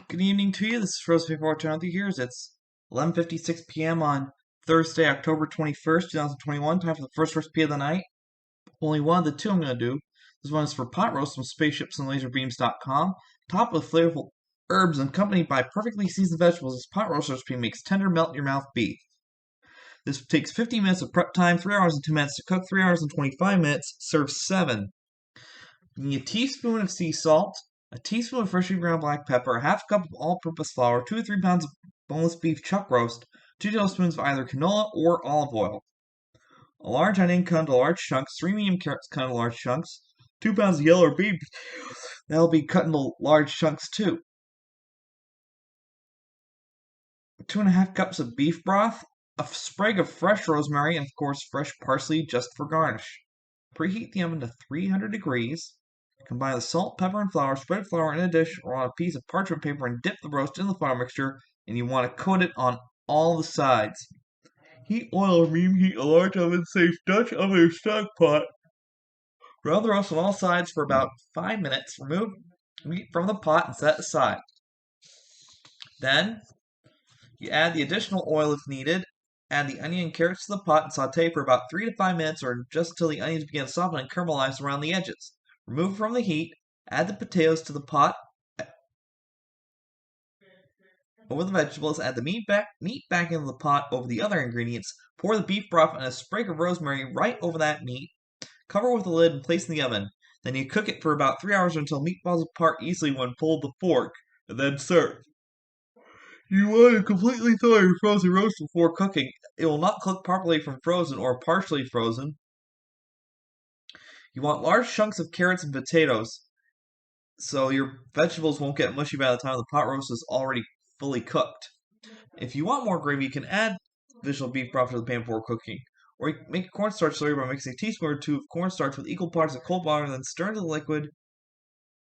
Good evening to you. This is Rose Paper Channel here. It's 11:56 p.m. on Thursday, October 21st, 2021. Time for the first recipe of the night. Only one of the two I'm going to do. This one is for pot roast from spaceshipsandlaserbeams.com. Topped with flavorful herbs and accompanied by perfectly seasoned vegetables, this pot roast recipe makes tender, melt-in-your-mouth beef. This takes 15 minutes of prep time, 3 hours and 2 minutes to cook, 3 hours and 25 minutes. Serve 7. You need a teaspoon of sea salt, a teaspoon of freshly ground black pepper, a half cup of all-purpose flour, 2 to 3 pounds of boneless beef chuck roast, 2 tablespoons of either canola or olive oil, a large onion cut into large chunks, 3 medium carrots cut into large chunks, 2 pounds of yellow or beef that'll be cut into large chunks too, 2.5 cups of beef broth, a sprig of fresh rosemary, and of course fresh parsley just for garnish. Preheat the oven to 300 degrees. Combine the salt, pepper, and flour. Spread flour in a dish or on a piece of parchment paper and dip the roast in the flour mixture, and you want to coat it on all the sides. Heat oil or medium heat a large oven, safe Dutch oven or stock pot. Brown the roast on all sides for about 5 minutes. Remove meat from the pot and set aside. Then, you add the additional oil if needed. Add the onion and carrots to the pot and saute for about 3 to 5 minutes or just until the onions begin to soften and caramelize around the edges. Remove from the heat, add the potatoes to the pot over the vegetables, add the meat back into the pot over the other ingredients, pour the beef broth and a sprig of rosemary right over that meat, cover with a lid and place in the oven. Then you cook it for about 3 hours until meat falls apart easily when pulled with a fork, and then serve. You want to completely thaw your frozen roast before cooking. It will not cook properly from frozen or partially frozen. You want large chunks of carrots and potatoes, so your vegetables won't get mushy by the time the pot roast is already fully cooked. If you want more gravy, you can add additional beef broth to the pan before cooking. Or you can make a cornstarch slurry by mixing a teaspoon or two of cornstarch with equal parts of cold water and then stir the liquid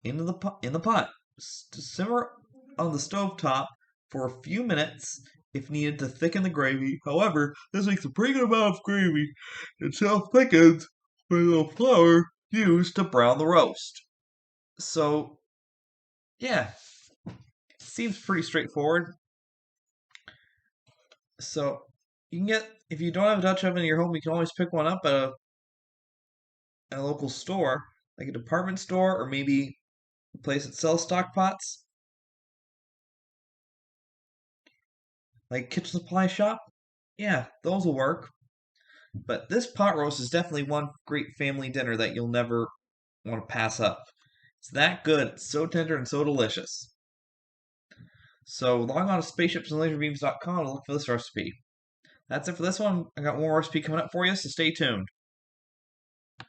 in the pot. Simmer on the stove top for a few minutes if needed to thicken the gravy. However, this makes a pretty good amount of gravy until it thickens with the flour used to brown the roast. So, yeah, seems pretty straightforward. So, you can get, if you don't have a Dutch oven in your home, you can always pick one up at a local store, like a department store or maybe a place that sells stock pots, like kitchen supply shop. Yeah, those will work. But this pot roast is definitely one great family dinner that you'll never want to pass up. It's that good. It's so tender and so delicious. So log on to spaceshipsandlaserbeams.com to look for this recipe. That's it for this one. I got one more recipe coming up for you, so stay tuned.